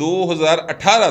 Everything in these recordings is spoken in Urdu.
2018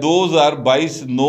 2022 9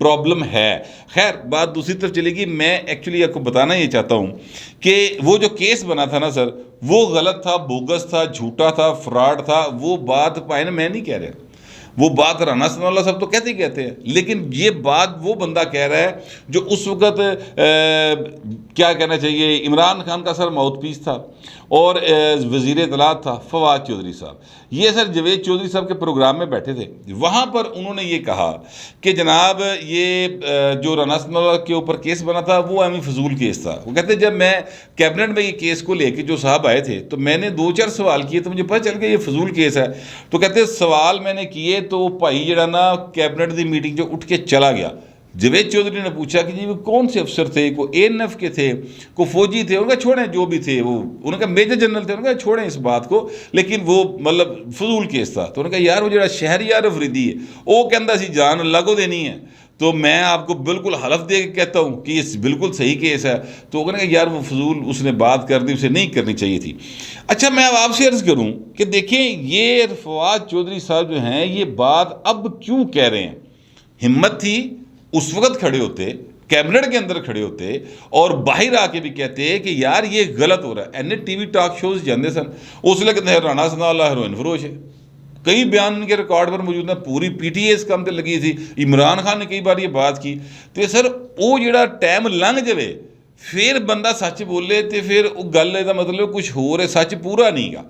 پرابلم ہے. خیر بات دوسری طرف چلے گی. میں ایکچولی آپ کو بتانا یہ چاہتا ہوں کہ وہ جو کیس بنا تھا نا سر, وہ غلط تھا, بوگس تھا, جھوٹا تھا, فراڈ تھا. وہ بات پائن میں نہیں کہہ رہا, وہ بات رانا ثناءاللہ صاحب تو کہتے ہیں, لیکن یہ بات وہ بندہ کہہ رہا ہے جو اس وقت کیا کہنا چاہیے, عمران خان کا سر ماؤتھ پیس تھا اور وزیر اطلاعات تھا فواد چودھری صاحب. یہ سر جاوید چودھری صاحب کے پروگرام میں بیٹھے تھے, وہاں پر انہوں نے یہ کہا کہ جناب یہ جو رانا ثناءاللہ کے اوپر کیس بنا تھا وہ امی فضول کیس تھا. وہ کہتے ہیں جب میں کیبنٹ میں یہ کیس کو لے کے جو صاحب آئے تھے تو میں نے 2-4 سوال کیے تو مجھے پتہ چل گیا یہ فضول کیس ہے. تو کہتے ہیں سوال میں نے کیے تو بھائی جڑا نا کیبنٹ دی میٹنگ جو اٹھ کے چلا گیا. جاوید چودھری نے پوچھا کہ جی وہ کون سے افسر تھے, کوئی ANF کے تھے, کوئی فوجی تھے, انہوں نے کہا چھوڑیں جو بھی تھے, وہ انہوں نے کہا میجر جنرل تھے, انہوں نے کہا چھوڑیں اس بات کو, لیکن وہ مطلب فضول کیس تھا. تو انہوں نے کہا یار وہ جڑا شہریار افریدی ہے وہ کہندا سی جان اللہ کو دینی ہے, تو میں آپ کو بالکل حلف دے کے کہتا ہوں کہ یہ بالکل صحیح کیس ہے. تو انہوں نے کہا یار وہ فضول اس نے بات کر دی, اسے نہیں کرنی چاہیے تھی. اچھا میں اب آپ سے عرض کروں کہ دیکھیں یہ فواد چودھری صاحب جو ہیں یہ بات اب کیوں کہہ رہے ہیں. ہمت تھی اس وقت کھڑے ہوتے, کیبنٹ کے اندر کھڑے ہوتے اور باہر آ کے بھی کہتے کہ یار یہ غلط ہو رہا ہے. NDTV ٹاک شوز جاندے سن, اس لیے کہتے ہیں رانا ثناءاللہ ہیروئن فروش ہے. کئی بیان ان کے ریکارڈ پر موجود ہیں, پوری PTI اس کام تے لگی تھی. عمران خان نے کئی بار یہ بات کی. تو سر وہ جڑا ٹائم لنگ جائے پھر بندہ سچ بولے تو پھر وہ گل کا مطلب کچھ ہو رہے, سچ پورا نہیں گا.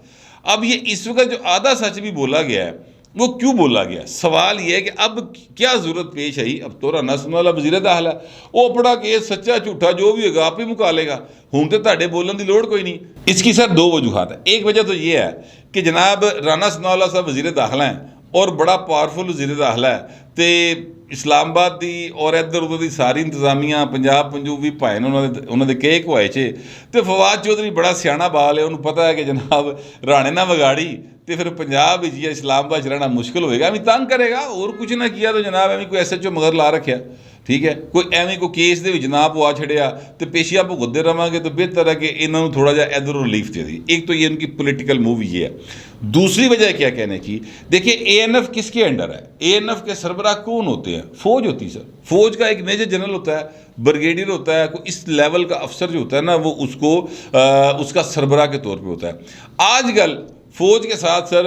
اب یہ اس وقت جو آدھا سچ بھی بولا گیا ہے وہ کیوں بولا گیا؟ سوال یہ ہے کہ اب کیا ضرورت پیش آئی. اب تو رانا ثناءاللہ وزیر داخلہ ہے, وہ اپنا کیس سچا جھوٹا جو بھی ہوگا آپ ہی مکا لے گا. ہوں تو تہاڈے بولن دی لوڑ کوئی نہیں. اس کی سر 2 وجوہات ہیں. ایک وجہ تو یہ ہے کہ جناب رانا ثناءاللہ صاحب وزیر داخلہ ہیں اور بڑا پاورفل وزیر داخلہ ہے, تے اسلام آباد دی اور ادھر ادھر دی ساری انتظامیہ پنجاب پنجوبی پائے انہوں نے کہے کوائے چے. تو فواد چودھری بڑا سیاح بال ہے, انہوں پتہ ہے کہ جناب رانے نہ وگاڑی تو پھر پنجاب یا اسلام آباد چلانا مشکل ہوئے گا, ہمیں تنگ کرے گا. اور کچھ نہ کیا تو جناب ہمیں کوئی SHO مگر لا رکھیا, ٹھیک ہے, کوئی ایویں کوئی کیس دے جناب وہ آ چھڑیا تو پیشیاں بھگتتے رہاں گے تو بہتر ہے کہ انہوں نے تھوڑا جا ادھر ریلیف دے دی. ایک تو یہ ان کی پولیٹیکل موو یہ ہے. دوسری وجہ کیا کہنے کی, دیکھیں ANF کس کے انڈر ہے؟ ANF کے سربراہ کون ہوتے ہیں؟ فوج ہوتی ہے سر. فوج کا ایک میجر جنرل ہوتا ہے, بریگیڈیئر ہوتا ہے, کوئی اس لیول کا افسر جو ہوتا ہے نا وہ اس کو اس کا سربراہ کے طور پہ ہوتا ہے. آج کل فوج کے ساتھ سر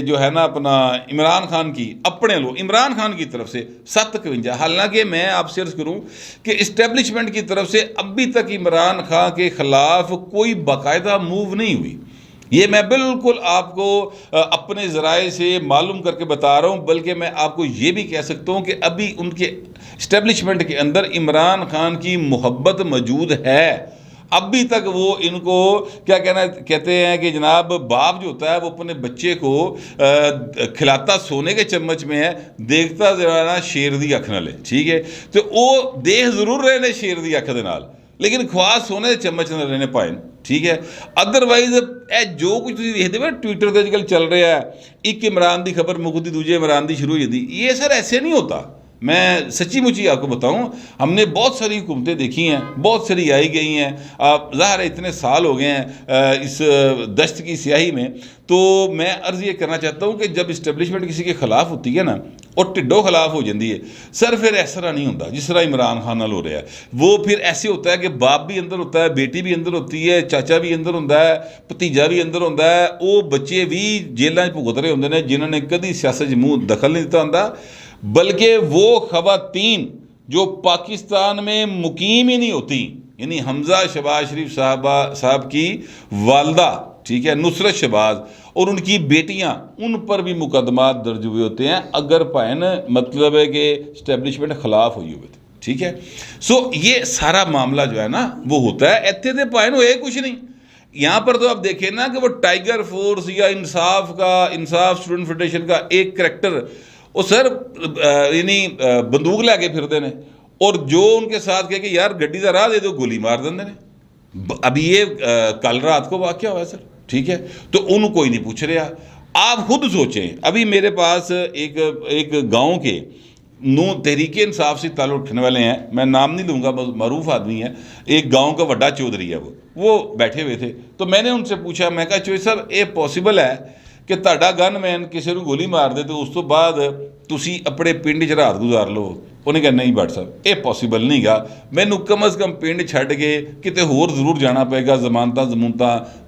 جو ہے نا اپنا عمران خان کی اپنے لوگ عمران خان کی طرف سے 57. حالانکہ میں آپ سے عرض کروں کہ اسٹیبلشمنٹ کی طرف سے ابھی تک عمران خان کے خلاف کوئی باقاعدہ موو نہیں ہوئی. یہ میں بالکل آپ کو اپنے ذرائع سے معلوم کر کے بتا رہا ہوں, بلکہ میں آپ کو یہ بھی کہہ سکتا ہوں کہ ابھی ان کے اسٹیبلشمنٹ کے اندر عمران خان کی محبت موجود ہے. ابھی تک وہ ان کو کیا کہتے ہیں کہ جناب باپ جو ہوتا ہے وہ اپنے بچے کو کھلاتا سونے کے چمچ میں ہے, دیکھتا ذرا شیر دی اکھ نال ہے, ٹھیک ہے. تو وہ دیکھ ضرور رہے نے شیر دی اکھ دے نال, لیکن خواہ سونے کے چمچ نہ رہنے پائیں, ٹھیک ہے. ادروائز جو کچھ تھی دیکھتے ہوئے ٹویٹر پہ آج کل چل رہا ہے, ایک عمران دی خبر مکتی دوجے عمران دی شروع ہوئی تھی, یہ سر ایسے نہیں ہوتا. میں سچی مچی آپ کو بتاؤں, ہم نے بہت ساری حکومتیں دیکھی ہیں, بہت ساری آئی گئی ہیں. ظاہر ہے اتنے سال ہو گئے ہیں اس دشت کی سیاہی میں. تو میں عرض یہ کرنا چاہتا ہوں کہ جب اسٹیبلشمنٹ کسی کے خلاف ہوتی ہے نا اور ٹڈو خلاف ہو جاتی ہے سر, پھر اس طرح نہیں ہوتا جس طرح عمران خان نال ہو رہا ہے. وہ پھر ایسے ہوتا ہے کہ باپ بھی اندر ہوتا ہے, بیٹی بھی اندر ہوتی ہے, چاچا بھی اندر ہوتا ہے, بھتیجا بھی اندر ہوتا ہے. وہ بچے بھی جیلوں بھگت رہے ہوتے ہیں جنہوں نے کدی سیاست منہ دخل نہیں دیتا ہوتا, بلکہ وہ خواتین جو پاکستان میں مقیم ہی نہیں ہوتی, یعنی حمزہ شہباز شریف صاحب کی والدہ, ٹھیک ہے, نصرت شہباز, اور ان کی بیٹیاں, ان پر بھی مقدمات درج ہوئے ہوتے ہیں اگر پائن مطلب ہے کہ اسٹیبلشمنٹ خلاف ہوئی ہوئے تھے, ٹھیک ہے. سو یہ سارا معاملہ جو ہے نا وہ ہوتا ہے. ایتھے دے پائن ہوئے کچھ نہیں. یہاں پر تو آپ دیکھیں نا کہ وہ ٹائیگر فورس یا انصاف اسٹوڈنٹ فیڈریشن کا ایک کریکٹر, وہ سر یعنی بندوق لے کے پھرتے ہیں, اور جو ان کے ساتھ کہے کہ یار گڈی کا راہ دے دو گولی مار دیں. ابھی یہ کل رات کو واقعہ ہوا ہے سر, ٹھیک ہے. تو ان کوئی نہیں پوچھ رہا. آپ خود سوچیں, ابھی میرے پاس ایک گاؤں کے تحریک انصاف سے تعلق رکھنے والے ہیں, میں نام نہیں لوں گا, معروف آدمی ہے, ایک گاؤں کا وڈا چودھری ہے, وہ بیٹھے ہوئے تھے. تو میں نے ان سے پوچھا, میں کہا چودھری صاحب یہ پاسبل ہے ਕਿ ਤੁਹਾਡਾ ਗਨਮੈਨ ਕਿਸੇ ਨੂੰ ਗੋਲੀ ਮਾਰ ਦੇ ਤੇ ਉਸ ਤੋਂ ਬਾਅਦ ਤੁਸੀਂ ਆਪਣੇ ਪਿੰਡ 'ਚ ਰਾਤ ਗੁਜ਼ਾਰ ਲਓ। ਉਹਨੇ ਕਿਹਾ ਨਹੀਂ ਭੱਟ ਸਾਹਿਬ ਇਹ ਪੋਸੀਬਲ ਨਹੀਂ ਗਾ, ਮੈਨੂੰ ਕਮ ਅਜ਼ ਕਮ ਪਿੰਡ ਛੱਡ ਕੇ ਕਿਤੇ ਹੋਰ ਜ਼ਰੂਰ ਜਾਣਾ ਪਏਗਾ, ਜ਼ਮਾਨਤਾਂ ਜ਼ਮੂਨਤਾਂ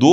2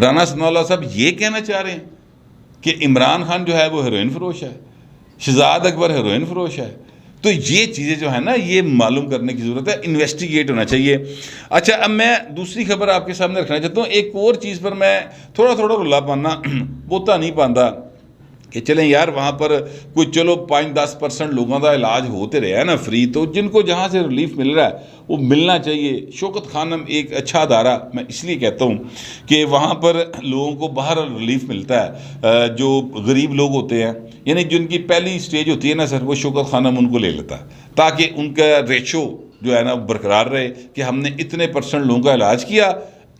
رانا ثناء اللہ صاحب یہ کہنا چاہ رہے ہیں کہ عمران خان جو ہے وہ ہیروئن فروش ہے، شہزاد اکبر ہیروئن فروش ہے؟ تو یہ چیزیں جو ہے نا یہ معلوم کرنے کی ضرورت ہے، انویسٹیگیٹ ہونا چاہیے۔ اچھا، اب میں دوسری خبر آپ کے سامنے رکھنا چاہتا ہوں۔ ایک اور چیز پر میں تھوڑا رولا پانا بوتا نہیں پاندا کہ چلیں یار وہاں پر کوئی چلو 5-10% لوگوں کا علاج ہوتے رہے ہیں نا فری، تو جن کو جہاں سے ریلیف مل رہا ہے وہ ملنا چاہیے۔ شوکت خانم ایک اچھا ادارہ میں اس لیے کہتا ہوں کہ وہاں پر لوگوں کو باہر ریلیف ملتا ہے، جو غریب لوگ ہوتے ہیں، یعنی جن کی پہلی سٹیج ہوتی ہے نا سر، وہ شوکت خانم ان کو لے لیتا ہے تاکہ ان کا ریشو جو ہے نا برقرار رہے کہ ہم نے اتنے % لوگوں کا علاج کیا،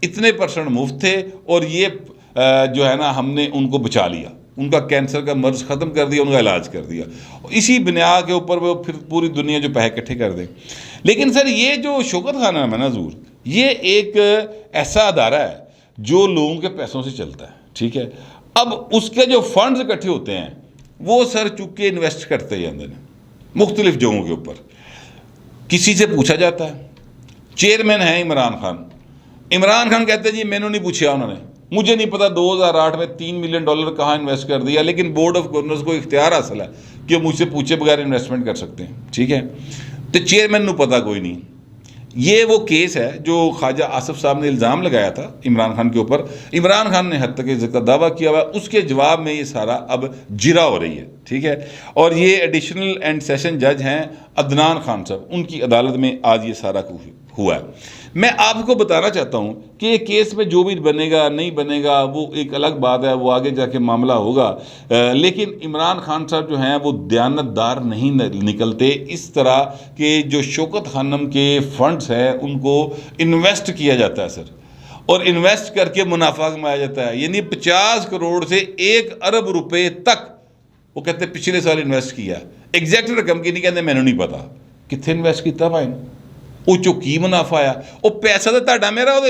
اتنے % مفت تھے، اور یہ جو ہے نا ہم نے ان کو بچا لیا، ان کا کینسر کا مرض ختم کر دیا، ان کا علاج کر دیا۔ اسی بنیاد کے اوپر وہ پھر پوری دنیا جو پیسے اکٹھے کر دیں۔ لیکن سر یہ جو شوکت خانم ہے نا حضور، یہ ایک ایسا ادارہ ہے جو لوگوں کے پیسوں سے چلتا ہے، ٹھیک ہے؟ اب اس کے جو فنڈز اکٹھے ہوتے ہیں وہ سر چونکہ انویسٹ کرتے جاتے ہیں مختلف جگہوں کے اوپر۔ کسی سے پوچھا جاتا ہے، چیئرمین ہیں عمران خان، عمران خان کہتے ہیں جی میں نے نہیں پوچھا، انہوں نے مجھے نہیں پتا 2008 میں $3 ملین کہاں انویسٹ کر دیا، لیکن بورڈ آف گورنرز کو اختیار حاصل ہے کہ مجھ سے پوچھے بغیر انویسٹمنٹ کر سکتے ہیں، ٹھیک ہے؟ تو چیئرمین کو پتا کوئی نہیں۔ یہ وہ کیس ہے جو خواجہ آصف صاحب نے الزام لگایا تھا عمران خان کے اوپر، عمران خان نے حد تک عزت کا دعویٰ کیا ہوا ہے، اس کے جواب میں یہ سارا اب جرا ہو رہی ہے، ٹھیک ہے؟ اور یہ ایڈیشنل اینڈ سیشن جج ہیں عدنان خان صاحب، ان کی عدالت میں آج یہ سارا ہوا ہے۔ میں آپ کو بتانا چاہتا ہوں کہ یہ کیس میں جو بھی بنے گا نہیں بنے گا وہ ایک الگ بات ہے، وہ آگے جا کے معاملہ ہوگا، لیکن عمران خان صاحب جو ہیں وہ دیانت دار نہیں نکلتے۔ اس طرح کہ جو شوکت خانم کے فنڈز ہیں ان کو انویسٹ کیا جاتا ہے سر، اور انویسٹ کر کے منافع کمایا جاتا ہے، یعنی 50 کروڑ سے 1 ارب روپے تک وہ کہتے ہیں پچھلے سال انویسٹ کیا۔ ایگزیکٹ رقم کی نہیں کہتے، میں نے نہیں پتا کتنے انویسٹ کیتا بھائی، وہ چوکی منافع آیا، وہ پیسہ تو تہاڈا میرا وہ۔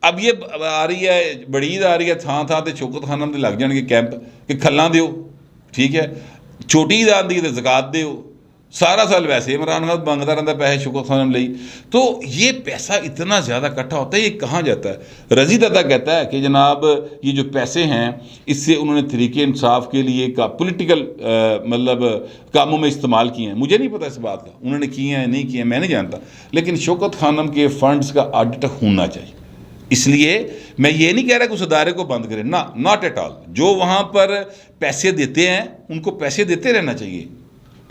اب یہ آ رہی ہے بڑی عید آ رہی ہے، تھان تے شوکت خانم دے لگ جان گے کیمپ کہ کھلاں دیو، ٹھیک ہے؟ چھوٹی عید آندی تے زکات دیو، سارا سال ویسے عمران خان منگتا رہتا پیسے شوکت خانم لئی، تو یہ پیسہ اتنا زیادہ اکٹھا ہوتا ہے، یہ کہاں جاتا ہے؟ رضی دادا کہتا ہے کہ جناب یہ جو پیسے ہیں اس سے انہوں نے تحریک انصاف کے لیے کا پولیٹیکل مطلب کاموں میں استعمال کیے ہیں، مجھے نہیں پتا اس بات کا انہوں نے کیے ہیں نہیں کیے ہیں، میں نہیں جانتا، لیکن شوکت خانم کے فنڈز کا آڈٹ ہونا چاہیے۔ اس لیے میں یہ نہیں کہہ رہا کہ اس ادارے کو بند کریں، نہ، ناٹ ایٹ آل، جو وہاں پر پیسے دیتے ہیں ان کو پیسے دیتے رہنا چاہیے۔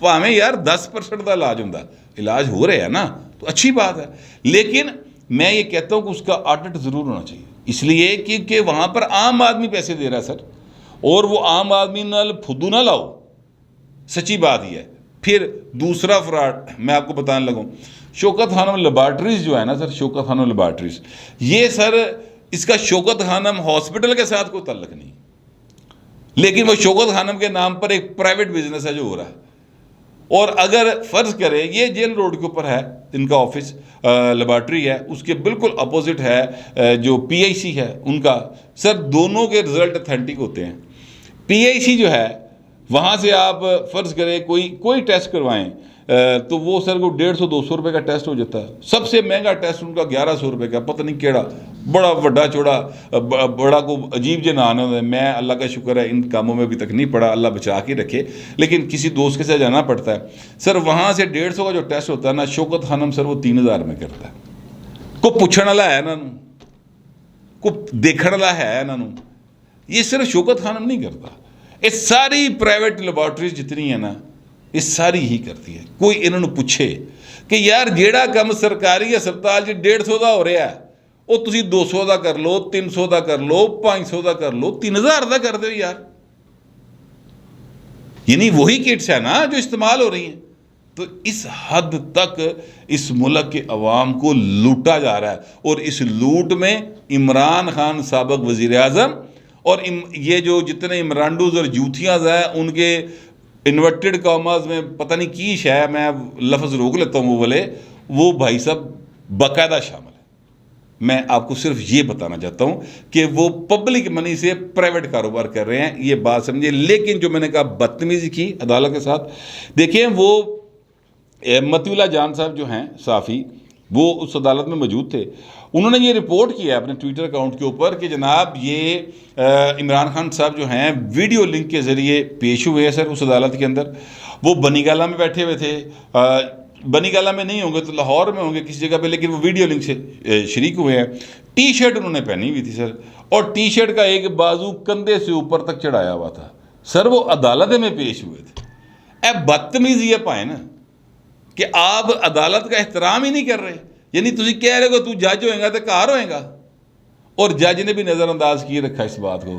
ہمیں یار 10% کا علاج ہوتا ہے، علاج ہو رہے ہیں نا تو اچھی بات ہے، لیکن میں یہ کہتا ہوں کہ اس کا آڈٹ ضرور ہونا چاہیے، اس لیے کہ وہاں پر عام آدمی پیسے دے رہا ہے سر، اور وہ عام آدمی نال پھدو نہ لاؤ، سچی بات یہ ہے۔ پھر دوسرا فراڈ میں آپ کو بتانے لگوں، شوکت خانم لیبارٹریز جو ہے نا سر، شوکت خانم لیبارٹریز، یہ سر اس کا شوکت خانم ہاسپٹل کے ساتھ کوئی تعلق نہیں، لیکن وہ شوکت خانم کے نام پر ایک پرائیویٹ بزنس ہے جو ہو رہا ہے۔ اور اگر فرض کریں یہ جیل روڈ کے اوپر ہے ان کا آفس، لیبارٹری ہے، اس کے بالکل اپوزٹ ہے جو پی آئی سی ہے ان کا، سر دونوں کے رزلٹ اتھینٹک ہوتے ہیں۔ پی آئی سی جو ہے وہاں سے آپ فرض کریں کوئی ٹیسٹ کروائیں تو وہ سر کو 150-200 روپے کا ٹیسٹ ہو جاتا ہے۔ سب سے مہنگا ٹیسٹ ان کا 1100 روپے کا، پتہ نہیں کیڑا بڑا وڈا چوڑا بڑا کو عجیب جے نام ہے، میں اللہ کا شکر ہے ان کاموں میں ابھی تک نہیں پڑا، اللہ بچا کے رکھے، لیکن کسی دوست کے ساتھ جانا پڑتا ہے سر، وہاں سے 150 کا جو ٹیسٹ ہوتا ہے نا، شوکت خانم سر وہ 3000 میں کرتا ہے۔ کو پوچھنے والا ہے انہوں کو دیکھنے والا ہے انہوں، یہ صرف شوکت خانم نہیں کرتا، یہ ساری پرائیویٹ لیبارٹریز جتنی ہیں نا یہ ساری ہی کرتی ہے۔ کوئی انہوں نے پوچھے کہ یار جیڑا کم سرکاری ہسپتال 150 کا ہو رہا ہے وہ تسی 200 کا کر لو، 300 کا کر لو، 500 کا کر لو، 3000 کا کر دو یار، یعنی وہی کٹس ہے نا جو استعمال ہو رہی ہیں۔ تو اس حد تک اس ملک کے عوام کو لوٹا جا رہا ہے، اور اس لوٹ میں عمران خان سابق وزیر اعظم اور یہ جو جتنے عمرانڈوز اور جوتھیاز ہیں ان کے انورٹڈ کاماز میں پتہ نہیں کی شے، میں لفظ روک لیتا ہوں وہ والے، وہ بھائی صاحب باقاعدہ شامل ہے۔ میں آپ کو صرف یہ بتانا چاہتا ہوں کہ وہ پبلک منی سے پرائیویٹ کاروبار کر رہے ہیں، یہ بات سمجھے۔ لیکن جو میں نے کہا بدتمیزی کی عدالت کے ساتھ، دیکھیں وہ متی اللہ جان صاحب جو ہیں صحافی، وہ اس عدالت میں موجود تھے. انہوں نے یہ رپورٹ کیا ہے اپنے ٹویٹر اکاؤنٹ کے اوپر کہ جناب یہ عمران خان صاحب جو ہیں ویڈیو لنک کے ذریعے پیش ہوئے ہیں سر اس عدالت کے اندر. وہ بنی گالہ میں بیٹھے ہوئے تھے, بنی گالہ میں نہیں ہوں گے تو لاہور میں ہوں گے کسی جگہ پہ, لیکن وہ ویڈیو لنک سے شریک ہوئے ہیں. ٹی شرٹ انہوں نے پہنی ہوئی تھی سر, اور ٹی شرٹ کا ایک بازو کندھے سے اوپر تک چڑھایا ہوا تھا سر. وہ عدالت میں پیش ہوئے تھے. بدتمیزی یہ پائے نا کہ آپ عدالت کا احترام ہی نہیں کر رہے. یعنی تسی کہہ رہے ہو تو جج ہوئے گا تو کار ہوئے گا, اور جج نے بھی نظر انداز کیے رکھا اس بات کو,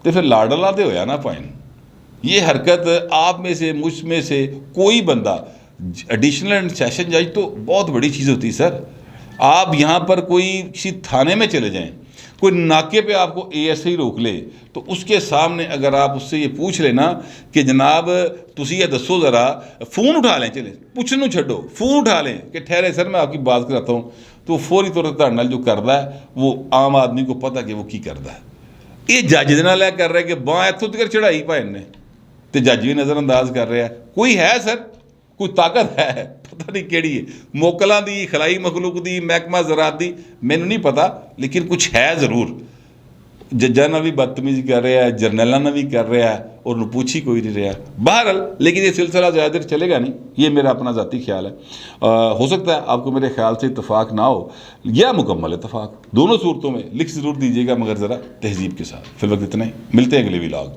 تو پھر لاڈلا دے ہویا نا پائن. یہ حرکت آپ میں سے مجھ میں سے کوئی بندہ, ایڈیشنل اینڈ سیشن جج تو بہت بڑی چیز ہوتی ہے سر. آپ یہاں پر کوئی کسی تھانے میں چلے جائیں, کوئی ناکے پہ آپ کو اے ایس آئی روک لے, تو اس کے سامنے اگر آپ اس سے یہ پوچھ لیں نا کہ جناب تسی یہ دسو ذرا, فون اٹھا لیں, چلے پوچھنو چھڈو, فون اٹھا لیں کہ ٹھہرے سر میں آپ کی بات کراتا ہوں, تو فوری طور پر نال جو کردا ہے وہ عام آدمی کو پتہ کہ وہ کی کردا ہے. یہ جج دے نال کر رہا ہے کہ باں اتھوں تک چڑھائی پائے نے, تو جج بھی نظر انداز کر رہا ہے. کوئی ہے سر, کوئی طاقت ہے, پتہ نہیں کیڑی ہے, موکلاں دی, خلائی مخلوق دی, محکمہ زراعت دی, مینوں نہیں پتہ, لیکن کچھ ہے ضرور. ججاں نال بھی بدتمیزی کر رہا ہے, جرنیلاں نال بھی کر رہا ہے, اور انہوں پوچھ ہی کوئی نہیں رہا. بہرحال لیکن یہ سلسلہ زیادہ دیر چلے گا نہیں, یہ میرا اپنا ذاتی خیال ہے. ہو سکتا ہے آپ کو میرے خیال سے اتفاق نہ ہو یا مکمل اتفاق, دونوں صورتوں میں لکھ ضرور دیجیے گا, مگر ذرا تہذیب کے ساتھ. فی الوقت اتنا ہی, ملتے ہیں اگلے ولاگ.